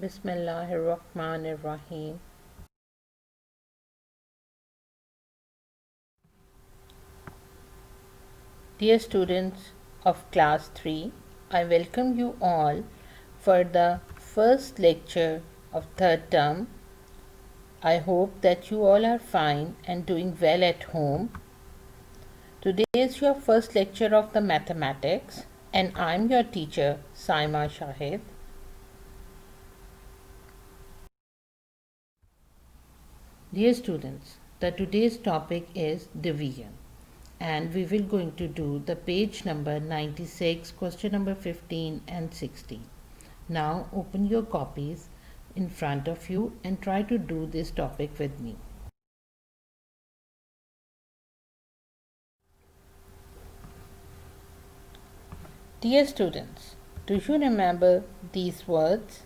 Bismillahirrahmanirrahim. Dear students of class 3, I welcome you all for the first lecture of third term. I hope that you all are fine and doing well at home. Today is your first lecture of the mathematics and I am your teacher Saima Shahid. Dear students, the today's topic is division and we will going to do the page number 96, question number 15 and 16. Now open your copies in front of you and try to do this topic with me. Dear students, do you remember these words?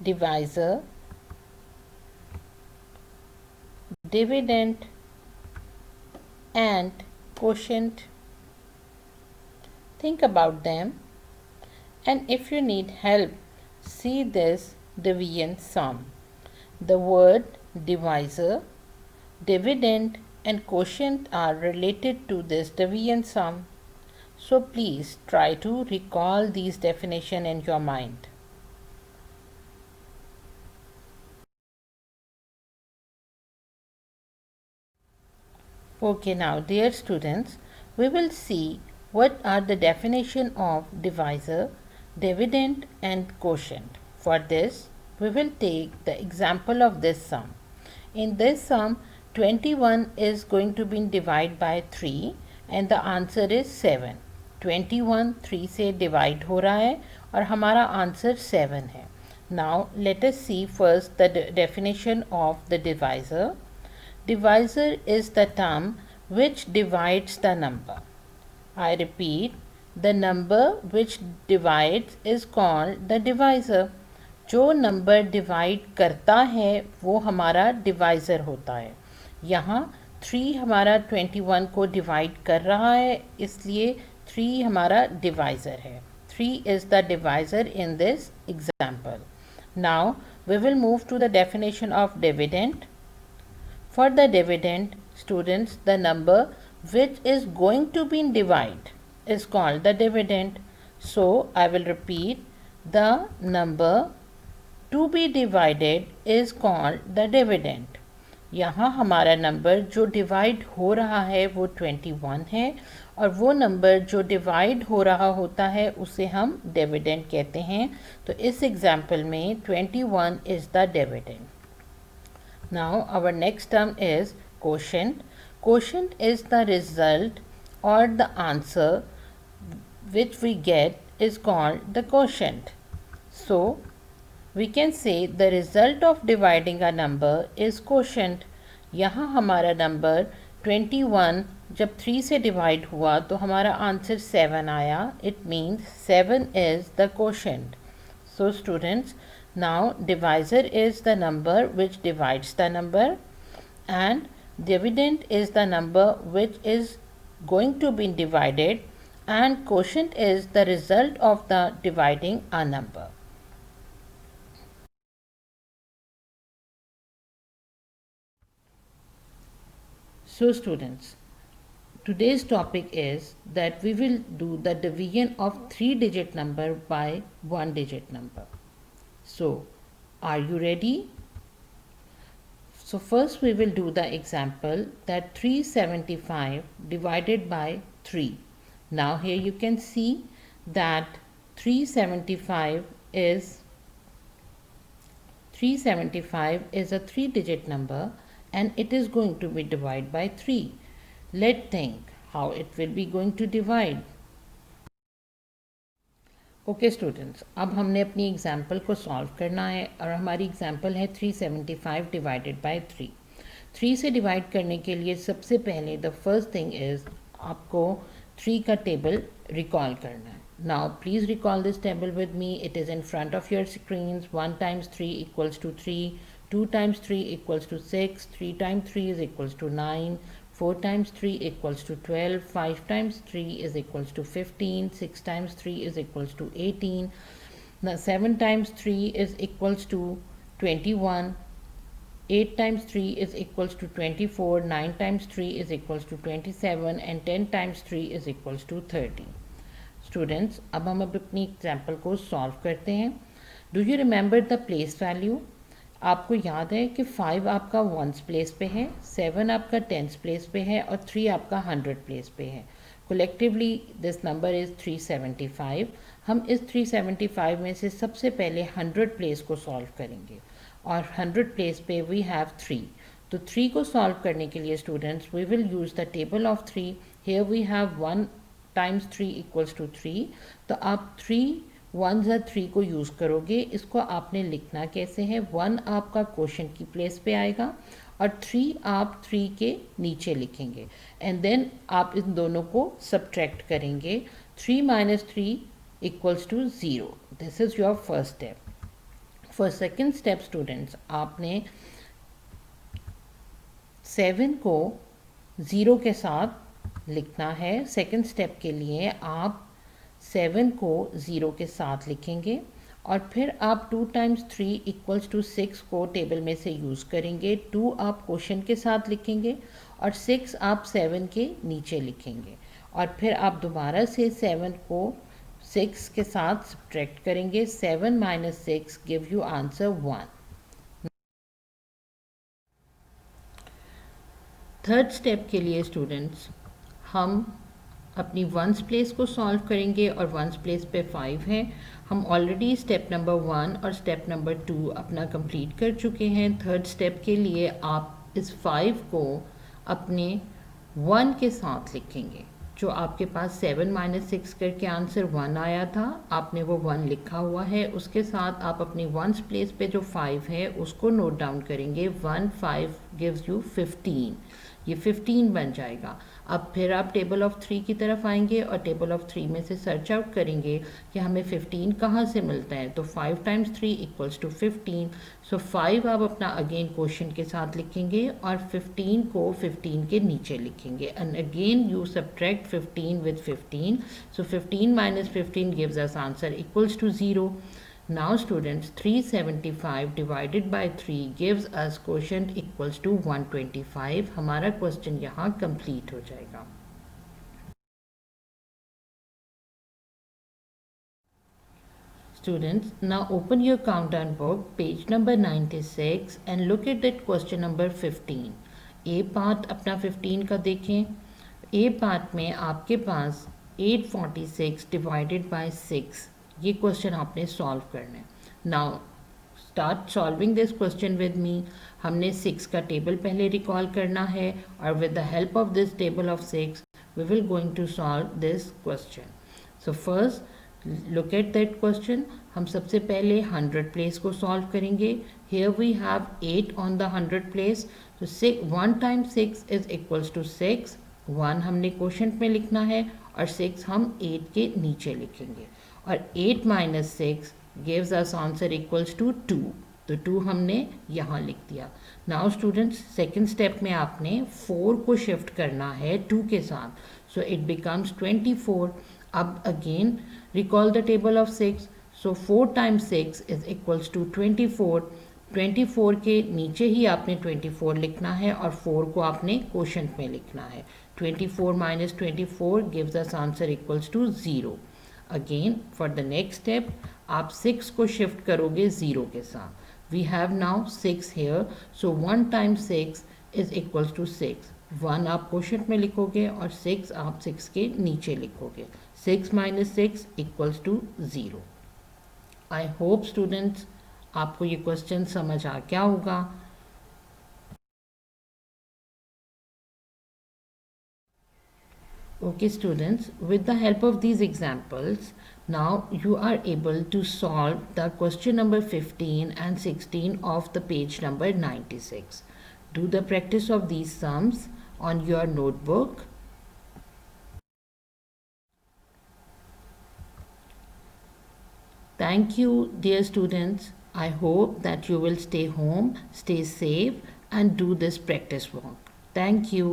Divisor, dividend and quotient. Think about them, and if you need help, see this division sum. The word divisor, dividend and quotient are related to this division sum. So please try to recall these definitions in your mind. Okay, now dear students, we will see what are the definition of divisor, dividend and quotient. For this, we will take the example of this sum. In this sum, 21 is going to be divided by 3 and the answer is 7. 21 3 से divide हो रहा है और हमारा answer 7 है. Now let us see first the definition of the divisor. Divisor is the term which divides the number. I repeat, the number which divides is called the divisor. जो number divide करता है वो हमारा divisor होता है. यहाँ 3 हमारा 21 को डिवाइड कर रहा है, इसलिए 3 हमारा डिवाइज़र है. 3 is the divisor in this example. Now we will move to the definition of dividend. For the dividend, students, the number which is going to be divided is called the dividend. So I will repeat, the number to be divided is called the dividend. यहाँ हमारा number जो divide हो रहा है वो 21 है और वो नंबर जो डिवाइड हो रहा होता है उसे हम डिविडेंड कहते हैं. तो इस एग्जाम्पल में 21 is the dividend. Now our next term is quotient. Quotient is the result or the answer which we get is called the quotient. So we can say the result of dividing a number is quotient. यहाँ हमारा number 21 जब 3 से divide हुआ तो हमारा answer 7 आया. It means 7 is the quotient. So students, now divisor is the number which divides the number and dividend is the number which is going to be divided and quotient is the result of the dividing a number. So students, today's topic is that we will do the division of 3-digit number by 1-digit number. So, are you ready? So first we will do the example that 375 divided by 3. Now here you can see that 375 is a 3-digit number and it is going to be divided by 3. Let's think how it will be going to divide. Okay students, अब हमने अपनी example को solve करना है और हमारी example है 375 divided by 3. 3 से डिवाइड करने के लिए सबसे पहले द फर्स्ट थिंग इज़ आपको 3 का टेबल रिकॉल करना है. Now please recall this table with me. It is in front of your screens. 1 times 3 equals to 3, 2 times 3 equals to 6, 3 times 3 is equals to 9, 4 times 3 equals to 12, 5 times 3 is equals to 15, 6 times 3 is equals to 18, now 7 times 3 is equals to 21, 8 times 3 is equals to 24, 9 times 3 is equals to 27 and 10 times 3 is equals to 30. Students, अब हम अपनी example को solve करते हैं. Do you remember the place value? आपको याद है कि 5 आपका वंस प्लेस पे है, 7 आपका टेंस प्लेस पे है और 3 आपका 100 प्लेस पे है. Collectively this number is 375. हम इस 375 में से सबसे पहले 100 प्लेस को सॉल्व करेंगे और 100 प्लेस पे वी हैव 3. तो 3 को सॉल्व करने के लिए students we will use the table of 3. Here we have 1 times 3 equals to 3. तो आप 3 1 या 3 को यूज़ करोगे. इसको आपने लिखना कैसे है? 1 आपका क्वोशंट की प्लेस पे आएगा और 3 आप 3 के नीचे लिखेंगे एंड देन आप इन दोनों को सब्ट्रैक्ट करेंगे. 3 minus 3 equals to 0. This is your first step. For second step students, आपने 7 को 0 के साथ लिखना है. सेकेंड स्टेप के लिए आप 7 को 0 के साथ लिखेंगे और फिर आप 2 टाइम्स 3 इक्वल्स टू 6 को टेबल में से यूज़ करेंगे. 2 आप क्वोशंट के साथ लिखेंगे और 6 आप 7 के नीचे लिखेंगे और फिर आप दोबारा से 7 को 6 के साथ सब्ट्रैक्ट करेंगे. 7 minus 6 give you answer 1. Third step के लिए स्टूडेंट्स हम अपनी वंस प्लेस को सॉल्व करेंगे और वंस प्लेस पे 5 है. हम ऑलरेडी स्टेप नंबर 1 और स्टेप नंबर 2 अपना कंप्लीट कर चुके हैं. थर्ड स्टेप के लिए आप इस 5 को अपने 1 के साथ लिखेंगे. जो आपके पास 7 माइनस 6 करके आंसर 1 आया था, आपने वो 1 लिखा हुआ है. उसके साथ आप अपनी वंस प्लेस पे जो 5 है उसको नोट डाउन करेंगे. 1 5 गिव्स यू 15. ये 15 बन जाएगा. अब फिर आप टेबल ऑफ 3 की तरफ आएंगे और टेबल ऑफ 3 में से सर्च आउट करेंगे कि हमें 15 कहाँ से मिलता है. तो 5 टाइम्स 3 इक्वल्स टू 15. सो 5 आप अपना अगेन क्वोशंट के साथ लिखेंगे और 15 को 15 के नीचे लिखेंगे and again you subtract 15 with 15. So 15 minus 15 gives us answer equals to 0. Now students, 375 divided by 3 gives us quotient equals to 125. हमारा क्वेश्चन यहाँ कंप्लीट हो जाएगा. Students, now open your countdown book, page number 96 and look at that question number 15. A part अपना 15 का देखें. A part में आपके पास 846 divided by 6 ये क्वेश्चन आपने सॉल्व करना है. Now start solving this question with me. हमने 6 का टेबल पहले रिकॉल करना है और with the help of this table of 6 we will going to solve this question. So first look at that question. हम सबसे पहले 100 प्लेस को सॉल्व करेंगे. Here we have 8 on the 100 place. तो 1 टाइम्स 6 इज इक्वल्स टू 6. 1 हमने quotient में लिखना है और 6 हम 8 के नीचे लिखेंगे और 8 minus 6 gives us answer equals to 2. तो 2 हमने यहाँ लिख दिया. नाउ स्टूडेंट्स, सेकेंड स्टेप में आपने 4 को शिफ्ट करना है 2 के साथ. So it becomes 24. अब again recall the table of 6. So 4 times 6 is equals to 24. 24 के नीचे ही आपने 24 लिखना है और 4 को आपने क्वोशंट में लिखना है. 24 minus 24 gives us answer equals to 0. Again for the next step आप 6 को शिफ्ट करोगे 0 के साथ. We have now 6 here. So 1 times 6 is equals to 6. 1 आप क्वोशंट में लिखोगे और 6 आप 6 के नीचे लिखोगे. 6 minus 6 equals to 0. I hope students आपको ये क्वेश्चन समझ आ गया होगा. Okay students, with the help of these examples, now you are able to solve the question number 15 and 16 of the page number 96. Do the practice of these sums on your notebook. Thank you dear students. I hope that you will stay home, stay safe and do this practice work. Thank you.